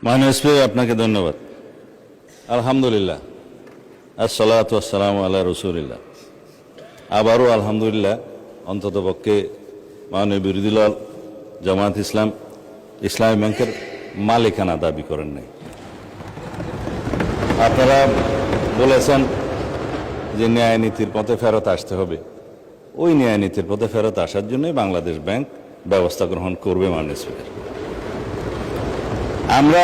মাননীয় স্পিকার, আপনাকে ধন্যবাদ। আলহামদুলিল্লাহ, আসসালাতু ওয়াসসালামু আলা রাসূলিল্লাহ। আবারও আলহামদুলিল্লাহ, অন্ততপক্ষে মাননীয় বিরোধী দল জামায়াত ইসলাম ইসলামী ব্যাংকের মালিকানা দাবি করেন নাই। আপনারা বলেছেন যে ন্যায় নীতির পথে ফেরত আসতে হবে। ওই ন্যায় নীতির পথে ফেরত আসার জন্যই বাংলাদেশ ব্যাংক ব্যবস্থা গ্রহণ করবে। মাননীয় স্পিকার, আমরা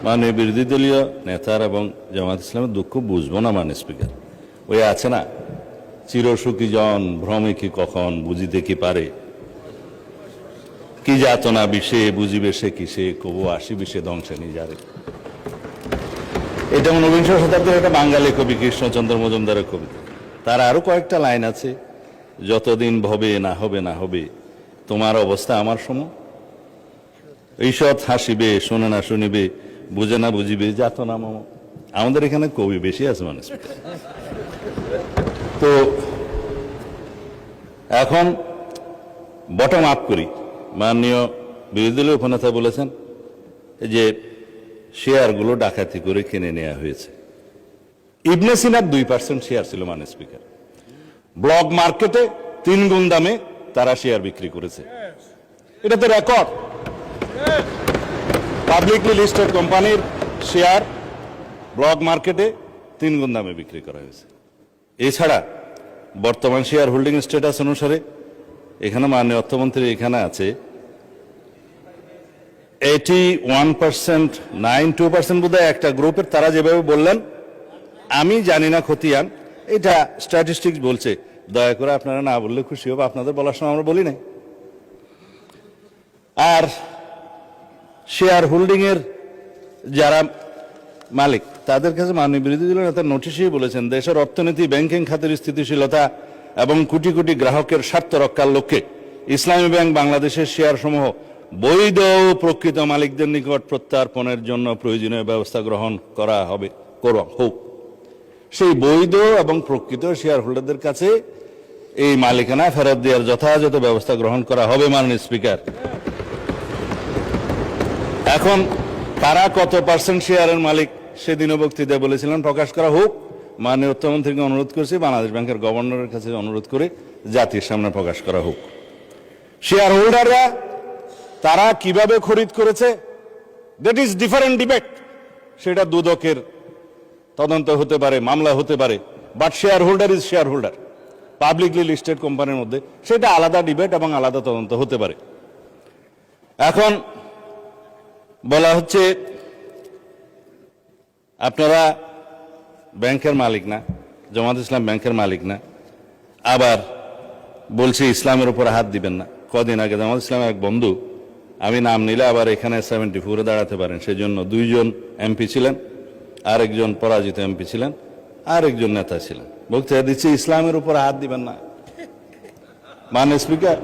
মাননীয় বিরোধী দলীয় নেতার এবং জামায়াত ইসলামের দুঃখ বুঝবো না। মাননীয় স্পিকার, ওই আছে না, চিরসুখী জন ভ্রমে কি কখন, বুঝিতে কি পারে, কি যাতনা বিষে বুঝিবে সে কিসে, কবু আসিবে সে ধ্বংসে নিজারে। এটা 19বিংশ শতাব্দীর একটা বাঙালি কবি কৃষ্ণচন্দ্র মজুমদারের কবিতা। তার আরো কয়েকটা লাইন আছে, যতদিন ভবে না হবে না হবে, তোমার অবস্থা আমার সম, ঈষৎ হাসিবে শোনে না শুনিবে, বুঝে না বুঝিবে যাতনা মম। আমাদের এখানে কবি বেশি আছে মানুষ। তো এখন বটম আপ করি। মাননীয় বিরোধী দলীয় উপনেতা বলেছেন যে শেয়ারগুলো ডাকাতি করে কিনে নেওয়া হয়েছে। ইবনে সিনার 2% শেয়ার ছিল। মাননীয় স্পিকার, ব্লক মার্কেটে 3 গুণ দামে তারা শেয়ার বিক্রি করেছে। এটা তো রেকর্ড। পাবলিকলি লিস্টেড কোম্পানির শেয়ার ব্লক মার্কেটে 3 গুণ দামে বিক্রি করা হয়েছে। এছাড়া বর্তমান শেয়ার হোল্ডিং স্ট্যাটাস অনুসারে এখানে মাননীয় অর্থমন্ত্রী এখানে আছে 81%, 92% বোধহয় একটা গ্রুপের। তারা যেভাবে বললেন, আমি জানি না খতিয়ান, এটা স্ট্যাটিস্টিক্স বলছে। দয়া করে আপনারা না বললে খুশি হবো, আপনাদের বলার সময় আমরা বলি নাই। আর শেয়ার হোল্ডিং এর যারা মালিক, তাদের কাছে মাননীয় বিরোধী দলের নেতা নোটিশেই বলেছেন, দেশের অর্থনীতি, ব্যাংকিং খাতের স্থিতিশীলতা এবং কোটি কোটি গ্রাহকের স্বার্থ রক্ষার লক্ষ্যে ইসলামী ব্যাংক বাংলাদেশের শেয়ার সমূহ বৈধ ও প্রকৃত মালিকদের নিকট প্রত্যার্পণের জন্য প্রয়োজনীয় ব্যবস্থা গ্রহণ করা হবে, হোক। সেই বৈধ এবং প্রকৃত শেয়ার হোল্ডারদের কাছে এই মালিকানা ফেরত দেওয়ার যথাযথ ব্যবস্থা গ্রহণ করা হবে। মাননীয় স্পিকার, এখন তারা কত পার্সেন্ট শেয়ারের মালিক সেদিনও বক্তৃতায় বলেছিলেন, প্রকাশ করা হোক। মাননীয় অর্থমন্ত্রীকে অনুরোধ করেছি, বাংলাদেশ ব্যাংকের গভর্নরের কাছে অনুরোধ করে জাতির সামনে প্রকাশ করা হোক। শেয়ার হোল্ডাররা তারা কিভাবে খরিদ করেছে, দ্যাট ইজ ডিফারেন্ট ডিবেট। সেটা দুদকের তদন্ত হতে পারে, মামলা হতে পারে, but share holder is share holder. Publicly listed কোম্পানির মধ্যে সেটা আলাদা ডিবেট এবং আলাদা তদন্ত হতে পারে। এখন বলা হচ্ছে আপনারা ব্যাংকের মালিক না, জামায়াত ইসলাম ব্যাংকের মালিক না, আবার বলছে ইসলামের উপর হাত দিবেন না। কদিন আগে জামায়াত ইসলামের এক বন্ধু, আমি নাম নিলে আবার এখানে 74 দাঁড়াতে পারেন, সেজন্য 2 জন এমপি ছিলেন, আরেকজন পরাজিত এমপি ছিলেন, আরেকজন নেতা ছিলেন, বক্তৃতা দিচ্ছে ইসলামের উপর হাত দিবেন না। মাননীয় স্পিকার,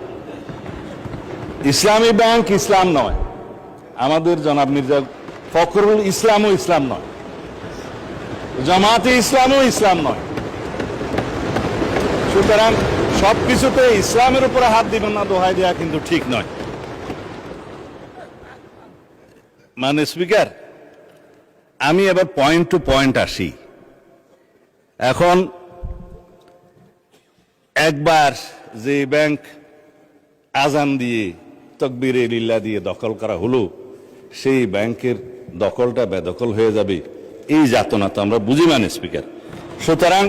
ইসলামী ব্যাংক ইসলাম নয়, আমাদের জনাব মির্জা ফখরুল ইসলামও ইসলাম নয়, জামাতে ইসলামও ইসলাম নয়। সুতরাং সবকিছুতে ইসলামের উপরে হাত দিবেন না দোহাই দেওয়া কিন্তু ঠিক নয়। মাননীয় স্পিকার, আমি এবার পয়েন্ট টু পয়েন্ট আসি। এখন একবার যে ব্যাংক আজান দিয়ে তকবীরে লিল্লাহ দিয়ে দখল করা হলো, সেই ব্যাংকের দখলটা বেদখল হয়ে যাবে, এই যাতনা তো আমরা বুঝি। মাননীয় স্পিকার, সুতরাং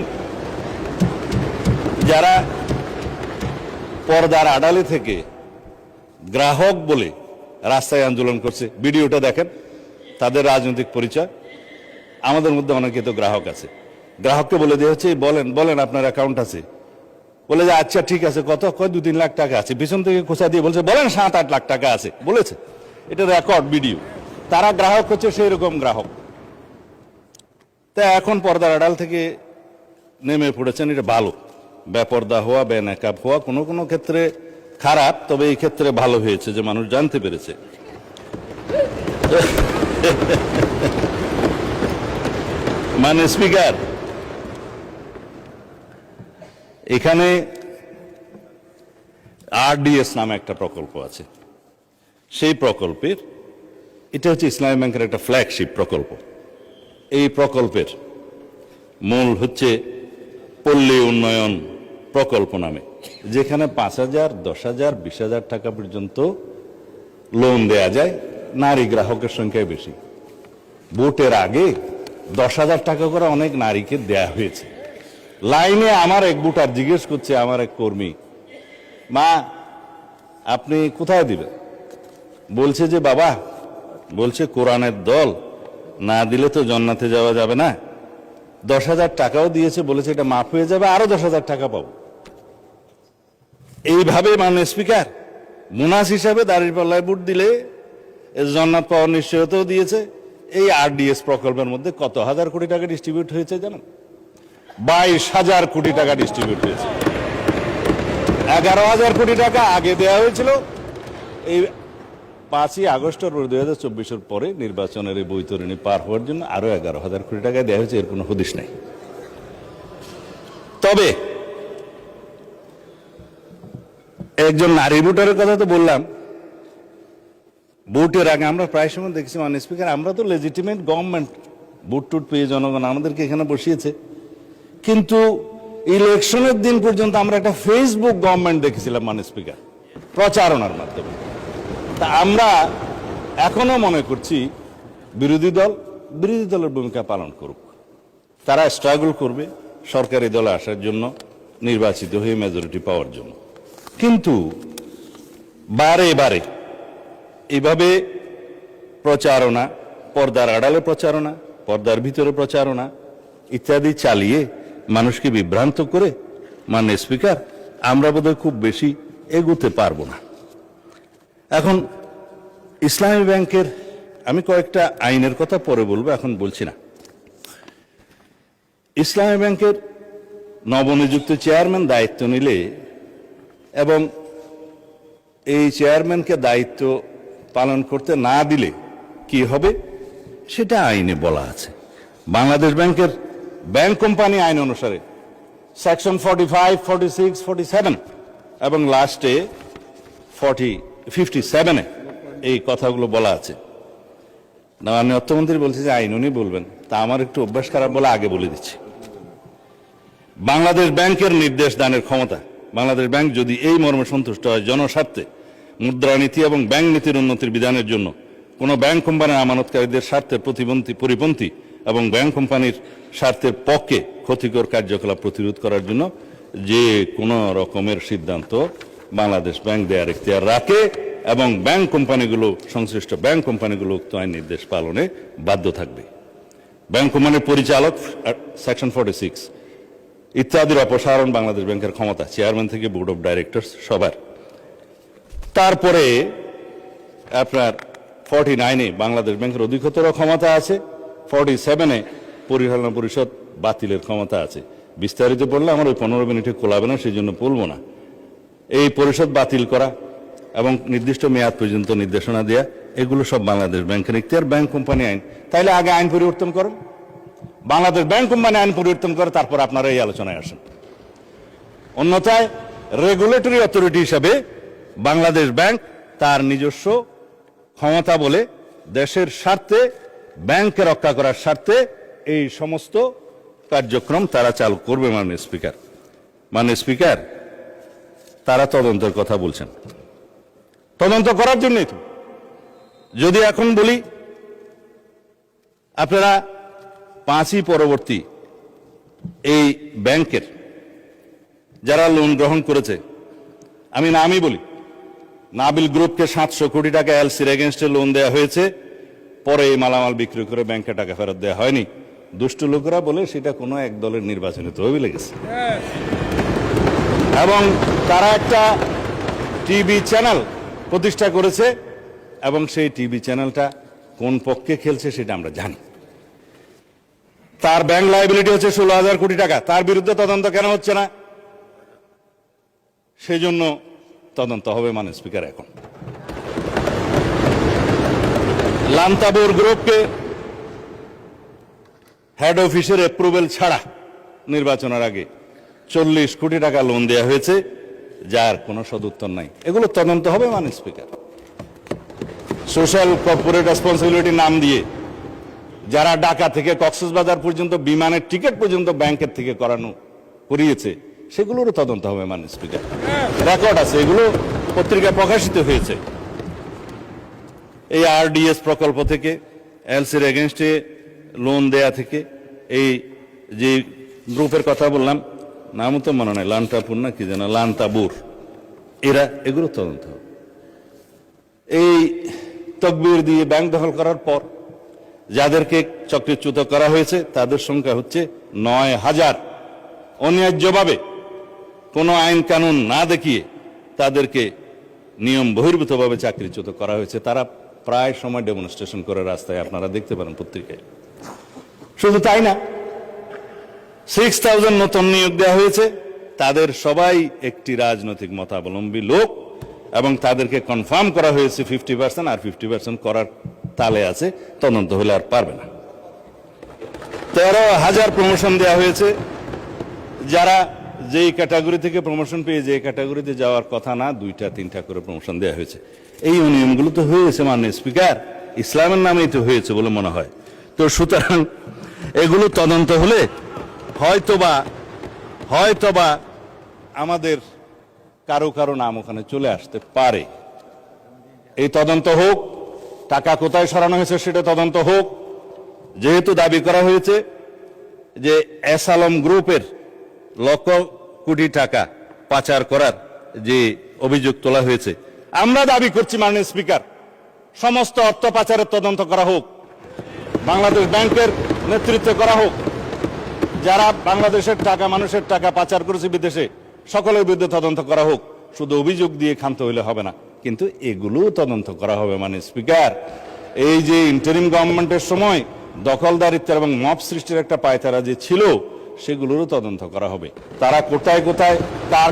যারা পর্দার আড়ালে থেকে গ্রাহক বলে রাস্তায় আন্দোলন করছে, ভিডিওটা দেখেন, তাদের রাজনৈতিক পরিচয়। আমাদের মধ্যে অনেকে তো গ্রাহক আছে, গ্রাহককে বলে দেওয়া হচ্ছে বলেন বলেন আপনার অ্যাকাউন্ট আছে, বলে যে আচ্ছা ঠিক আছে, কত, কয় 2-3 লাখ টাকা আছে, পিছন থেকে খোঁচা দিয়ে বলছে বলেন 7-8 লাখ টাকা আছে, বলেছে। এটা রেকর্ড ভিডিও। তারা গ্রাহক হচ্ছে সেই রকম গ্রাহক। তা এখন পর্দার আড়াল থেকে নেমে পড়েছেন, এটা ভালো। বেপর্দা হওয়া, বেনাকাব হওয়া কোনো কোনো ক্ষেত্রে খারাপ, তবে এই ক্ষেত্রে ভালো হয়েছে যে মানুষ জানতে পেরেছে। মাননীয় স্পিকার, এখানে আরডিএস নামে একটা প্রকল্প আছে। সেই প্রকল্পের এটা হচ্ছে ইসলামী ব্যাংকের একটা ফ্ল্যাগশিপ প্রকল্প। এই প্রকল্পের মূল হচ্ছে পল্লী উন্নয়ন প্রকল্প নামে, যেখানে 5,000, 10,000, 20,000 টাকা পর্যন্ত লোন দেয়া যায়। নারী গ্রাহকের সংখ্যায় বেশি। ভোটের আগে 10,000 টাকা করে অনেক নারীকে দেয়া হয়েছে। লাইনে আমার এক ভোটার জিজ্ঞেস করছে, আমার এক কর্মী, মা আপনি কোথায় দিবেন? বলছে যে বাবা, বলছে কোরআনের দল না দিলে তো জান্নাতে যাওয়া যাবে না, 10,000 টাকাও দিয়েছে, বলেছে এটা মাফ হয়ে যাবে, আরো 10,000 টাকা পাবো। এইভাবে মাননীয় স্পিকার মুনাস হিসাবে দাঁড়িপাল্লায় ভোট দিলে জান্নাত পাওয়ার নিশ্চয়তাও দিয়েছে। এই আরডিএস প্রকল্পের মধ্যে কত হাজার কোটি টাকা ডিস্ট্রিবিউট হয়েছে জানেন? 22,000 কোটি টাকা ডিস্ট্রিবিউট হয়েছে। 11,000 কোটি টাকা আগে দেওয়া হয়েছিল। এই 5ই আগস্ট 2024 পরে নির্বাচনের এই বৈতরণী পার হওয়ার জন্য আরো 11,000 কোটি টাকা দেওয়া হয়েছে। এর কোনো হদিশ নাই। তবে একজন নারী ভোটারের কথা তো বললাম। ভোটের আগে আমরা প্রায় সময় দেখছি মাননীয় স্পিকার, আমরা তো লেজিটিমেট গভর্নমেন্ট, ভোট টুট পেয়ে জনগণ আমাদেরকে এখানে বসিয়েছে, কিন্তু ইলেকশনের দিন পর্যন্ত আমরা একটা ফেসবুক গভর্নমেন্ট দেখেছিলাম মাননীয় স্পিকার, প্রচারণার মাধ্যমে। তা আমরা এখনো মনে করছি বিরোধী দলের ভূমিকা পালন করুক। তারা স্ট্রাগল করবে সরকারি দলে আসার জন্য, নির্বাচিত হয়ে মেজরিটি পাওয়ার জন্য। কিন্তু বারে বারে এভাবে প্রচারণা, পর্দার আড়ালে প্রচারণা, পর্দার ভিতরে প্রচারণা ইত্যাদি চালিয়ে মানুষকে বিভ্রান্ত করে মাননীয় স্পিকার আমরা বোধহয় খুব বেশি এগোতে পারবো না। এখন ইসলামী ব্যাংকের আমি কয়েকটা আইনের কথা পরে বলবো, এখন বলছি না। ইসলামী ব্যাংকের নবনিযুক্ত চেয়ারম্যান দায়িত্ব নিলে এবং এই চেয়ারম্যানকে দায়িত্ব পালন করতে না দিলে কি হবে সেটা আইনে বলা আছে। বাংলাদেশ ব্যাংকের ব্যাংক কোম্পানি আইন অনুসারে সেকশন 45, 46, 47 এবং লাস্টে 57-এ এই কথাগুলো বলা আছে। আমি অর্থমন্ত্রী বলছি যে আইন উনি বলবেন, তা আমার একটু অভ্যাস খারাপ বলে আগে বলে দিচ্ছি। বাংলাদেশ ব্যাংকের নির্দেশ দানের ক্ষমতা, বাংলাদেশ ব্যাংক যদি এই মর্মে সন্তুষ্ট হয় জনস্বার্থে মুদ্রানীতি এবং ব্যাংক নীতির উন্নতির বিধানের জন্য কোন ব্যাংক কোম্পানির আমানতকারীদের স্বার্থের পরিপন্থী এবং ব্যাংক কোম্পানির স্বার্থের পক্ষে ক্ষতিকর কার্যকলাপ প্রতিরোধ করার জন্য যে কোনো রকমের সিদ্ধান্ত বাংলাদেশ ব্যাংক দেওয়ার এখতিয়ার রাখে এবং ব্যাংক কোম্পানিগুলো, সংশ্লিষ্ট ব্যাংক কোম্পানিগুলো উক্ত আইন নির্দেশ পালনে বাধ্য থাকবে। ব্যাংক কোম্পানির পরিচালক সেকশন 46 ইত্যাদির অপসারণ বাংলাদেশ ব্যাংকের ক্ষমতা, চেয়ারম্যান থেকে বোর্ড অফ ডাইরেক্টরস সবার। তারপরে আপনার 49-এ বাংলাদেশ ব্যাংকের অধিকতর ক্ষমতা আছে, 47-এ পরিচালনা পরিষদ বাতিলের ক্ষমতা আছে। বিস্তারিত পড়লে আমার ওই 15 মিনিটে কোলাবে না, সেই জন্য বলবো না। এই পরিষদ বাতিল করা এবং নির্দিষ্ট মেয়াদ পর্যন্ত নির্দেশনা দেয়া, এগুলো সব বাংলাদেশ ব্যাংকের এখতিয়ার। ব্যাংক কোম্পানি আইন, তাইলে আগে আইন পরিবর্তন করেন, বাংলাদেশ ব্যাংক কোম্পানি আইন পরিবর্তন করে তারপর আপনারা এই আলোচনায় আসেন। অন্যথায় রেগুলেটরি অথরিটি হিসাবে বাংলাদেশ ব্যাংক তার নিজস্ব ক্ষমতা বলে দেশের স্বার্থে, ব্যাংকে রক্ষা করার স্বার্থে এই সমস্ত কার্যক্রম তারা চালু করবে। মাননীয় স্পিকার তারা তদন্তের কথা বলছেন, তদন্ত করার জন্যই তো। যদি এখন বলি আপনারা 5ই পরবর্তী এই ব্যাংকের যারা লোন গ্রহণ করেছে, আমি নামই বলি, নাবিল গ্রুপকে 700 কোটি টাকা এলসির এগেনস্টে লোন দেওয়া হয়েছে, পরে এই মালামাল বিক্রি করে ব্যাংকে টাকা ফেরত দেওয়া হয়নি। দুষ্ট লোকেরা বলে সেটা কোনো এক দলের নির্বাচনে তহবিলে গেছে। এবং তারা একটা টিভি চ্যানেল প্রতিষ্ঠা করেছে এবং সেই টিভি চ্যানেলটা কোন পক্ষে খেলছে সেটা আমরা জানি। তার ব্যাংক লায়াবিলিটি হচ্ছে 16,000 কোটি টাকা। তার বিরুদ্ধে তদন্ত কেন হচ্ছে না? সেই জন্য তদন্ত হবে মাননীয় স্পিকার। এখন লান্তাবুর গ্রুপকে হেড অফিসের অ্যাপ্রুভেল ছাড়া নির্বাচনের আগে 40 কোটি টাকা লোন দেওয়া হয়েছে, যার কোনো সদুত্তর নাই। এগুলো তদন্ত হবে মাননীয় স্পিকার। সোশ্যাল কর্পোরেট রেসপন্সিবিলিটি নাম দিয়ে যারা ঢাকা থেকে কক্সবাজার পর্যন্ত বিমানের টিকিট পর্যন্ত ব্যাংকের থেকে করিয়েছে, সেগুলোরও তদন্ত হবে মাননীয় স্পিকার। রেকর্ড আছে, এগুলো পত্রিকায় প্রকাশিত হয়েছে। এই আরডিএস প্রকল্প থেকে, এলসির এগেনস্টে লোন দেয়া থেকে, এই যে গ্রুপের কথা বললাম, নামও তো মনে নাই, লান্টাপুর না কি যেন, লান্তাবুর, এগুলো তদন্ত হবে। এই তকবির দিয়ে ব্যাংক দখল করার পর যাদেরকে চক্রচ্যুত করা হয়েছে তাদের সংখ্যা হচ্ছে ৯,০০০। অন্যায্যভাবে কোনো আইন কানুন না দেখিয়ে তাদেরকে নিয়ম বহির্ভূতভাবে চাকরিচ্যুত করা হয়েছে। তারা প্রায় সময় ডেমনস্ট্রেশন করে রাস্তায়, আপনারা দেখতে পারেন পত্রিকায়। শুধু তাই না, ৬,০০০ নতুন নিয়োগ দেওয়া হয়েছে, তাদের সবাই একটি রাজনৈতিক মতাবলম্বী লোক, এবং তাদেরকে কনফার্ম করা হয়েছে 50%, আর 50% করার তালে আছে, তদন্ত হলে আর পারবে না। ১৩,০০০ প্রমোশন দেওয়া হয়েছে, যারা যেই ক্যাটাগরি থেকে প্রমোশন পেয়ে যে ক্যাটাগরিতে যাওয়ার কথা না, 2টা 3টা করে প্রমোশন দেওয়া হয়েছে। এই নিয়মগুলো তো হয়েছে মাননীয় স্পিকার, ইসলামের নামেই তো হয়েছে বলে মনে হয়। তো সুতরাং এগুলো তদন্ত হলে হয়তোবা আমাদের কারো নাম ওখানে চলে আসতে পারে। এই তদন্ত হোক, টাকা কোথায় সরানো হয়েছে সেটা তদন্ত হোক। যেহেতু দাবি করা হয়েছে যে এস আলম গ্রুপের লক্ষ কোটি টাকা পাচার করার যে অভিযোগ তোলা হয়েছে, আমরা দাবি করছি মাননীয় স্পিকার, সমস্ত অর্থ পাচারের তদন্ত করা হোক, বাংলাদেশ ব্যাংকের নেতৃত্বে করা হোক। যারা বাংলাদেশের টাকা, মানুষের টাকা পাচার করেছে বিদেশে, সকলের বিরুদ্ধে তদন্ত করা হোক। শুধু অভিযোগ দিয়ে ক্ষান্ত হইলে হবে না, কিন্তু এগুলোও তদন্ত করা হবে মাননীয় স্পিকার। এই যে ইন্টারিম গভর্নমেন্টের সময় দখলদারিত্ব এবং মব সৃষ্টির একটা পায়তারা যে ছিল, সেগুলোরও তদন্ত করা হবে। তারা কোথায় কোথায়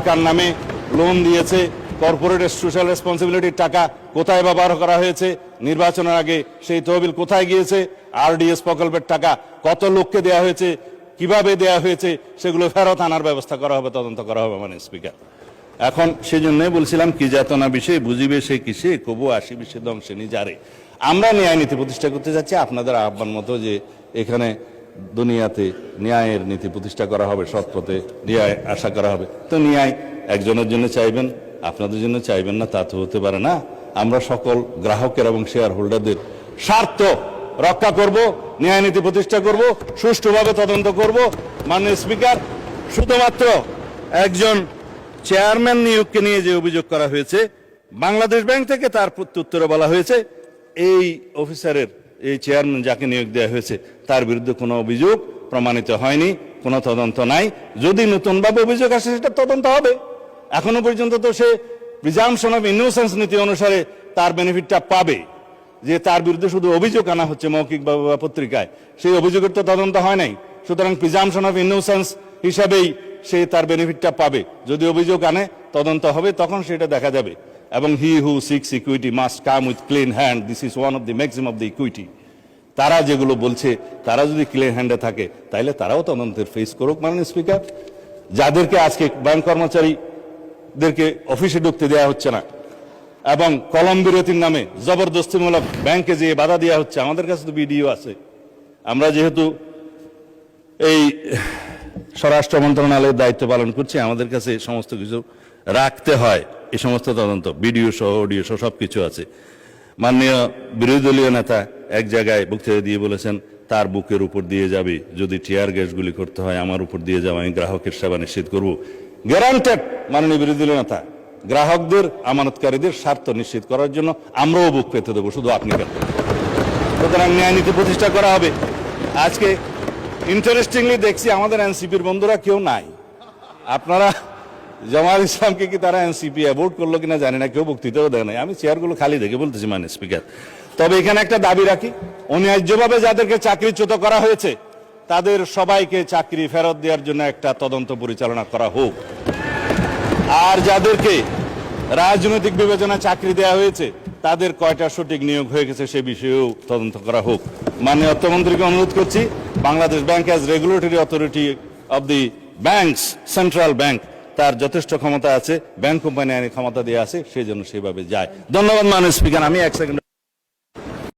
কার নামে লোন দিয়েছে, কর্পোরেট সোশ্যাল রেসপন্সিবিলিটির টাকা কোথায় ব্যবহার করা হয়েছে, নির্বাচনের আগে সেই তহবিল কোথায় গিয়েছে, আরডিএস প্রকল্পের টাকা কত লোককে দেওয়া হয়েছে, কিভাবে দেয়া হয়েছে, সেগুলো ফেরত আনার ব্যবস্থা করা হবে, তদন্ত করা হবে মাননীয় স্পিকার। এখন সেই জন্যই বলছিলাম, কি যাতনা বিষয়ে বুঝিবে সে কিসে, কবু আসিবে সে ধ্বংসে নিজারে। আমরা ন্যায় নীতি প্রতিষ্ঠা করতে যাচ্ছি, আপনাদের আহ্বান মতো যে এখানে দুনিয়াতে ন্যায়ের নীতি প্রতিষ্ঠা করা হবে, সৎ পথে ন্যায় আশা করা হবে। তো ন্যায় একজনের জন্য চাইবেন, আপনাদের জন্য চাইবেন না, তা তো হতে পারে না। আমরা সকল গ্রাহকের এবং শেয়ার হোল্ডারদের স্বার্থ রক্ষা করব, ন্যায় নীতি প্রতিষ্ঠা করব, সুষ্ঠুভাবে তদন্ত করব। মাননীয় স্পিকার, শুধুমাত্র একজন চেয়ারম্যান নিয়োগকে নিয়ে যে অভিযোগ করা হয়েছে, বাংলাদেশ ব্যাংক থেকে তার প্রত্যুত্তরে বলা হয়েছে এই অফিসারের, এই চেয়ারম্যান যাকে নিয়োগ দেওয়া হয়েছে, তার বিরুদ্ধে কোনো অভিযোগ প্রমাণিত হয়নি, কোনো তদন্ত নাই। যদি নতুনভাবে অভিযোগ আসে সেটা তদন্ত হবে। এখনো পর্যন্ত তো সে প্রিজাম্পশন অফ ইনোসেন্স নীতি অনুসারে তার বেনিফিটটা পাবে, যে তার বিরুদ্ধে শুধু অভিযোগ আনা হচ্ছে মৌখিক বা পত্রিকায়, সেই অভিযোগের তো তদন্ত হয় নাই। সুতরাং প্রিজাম্পশন অফ ইনোসেন্স হিসাবেই সে তার বেনিফিটটা পাবে। যদি অভিযোগ আনে, তদন্ত হবে, তখন সেটা দেখা যাবে। এবং he who seeks equity must come with clean hand, this is one of the maximum of the equity. তারা যেগুলো বলছে, তারা যদি ক্লিন হ্যান্ডে থাকে, তাইলে তারাও তদন্তের ফেস করুক মাননীয় স্পিকার। যাদেরকে আজকে ব্যাংক কর্মচারীদেরকে অফিসে ঢুকতে দেওয়া হচ্ছে না, এবং কলম বিরতির নামে জবরদস্তিমূলক ব্যাংকে যেয়ে বাধা দেওয়া হচ্ছে, আমাদের কাছে তো ভিডিও আছে। আমরা যেহেতু এই স্বরাষ্ট্র মন্ত্রণালয়ের দায়িত্ব পালন করছি, আমাদের কাছে সমস্ত কিছু রাখতে হয়। এই সমস্ত তদন্ত ভিডিও সহ, অডিও সহ সবকিছু আছে। মাননীয় বিরোধী দলীয় নেতা এক জায়গায় বক্তৃতা দিয়ে বলেছেন, তার বুকের উপর দিয়ে যাবে, যদি টিয়ার গ্যাসগুলি করতে হয় আমার উপর দিয়ে যাবে, আমি গ্রাহকের সেবা নিশ্চিত করব। গ্যারান্টেড মাননীয় বিরোধী দলীয় নেতা, গ্রাহকদের, আমানতকারীদের স্বার্থ নিশ্চিত করার জন্য আমরাও বুক পেতে দেবো, শুধু আপনি কেন। সুতরাং ন্যায় নীতি প্রতিষ্ঠা করা হবে। আজকে ইন্টারেস্টিংলি দেখছি আমাদের এনসিপির বন্ধুরা কেউ নাই। আপনারা জামায়াত ইসলামকে কি তারা এনসিপি অ্যাভোট করলো কিনা জানি না, কেউ বক্তৃতাও দেয় নাই। আমি চেয়ারগুলো খালি দেখে বলতেছি মাননীয় স্পিকার। তবে এখানে একটা দাবি রাখি, অন্যায্যভাবে যাদেরকে চাকরিচ্যুত করা হয়েছে তাদের সবাইকে চাকরি ফেরত দেওয়ার জন্য একটা তদন্ত পরিচালনা করা হোক। আর যাদেরকে রাজনৈতিক বিবেচনা চাকরি দেওয়া হয়েছে তাদের কয়টা সঠিক নিয়োগ হয়ে গেছে সে বিষয়েও তদন্ত করা হোক। মাননীয় অর্থমন্ত্রীকে অনুরোধ করছি, Bangladesh bank as regulatory authority of the banks, central bank, তার যথেষ্ট ক্ষমতা আছে, ব্যাংক কোম্পানি আইনের ক্ষমতা দেওয়া আছে, সেই জন্য সেভাবে যায়। ধন্যবাদ মাননীয় স্পিকার। আমি 1 সেকেন্ড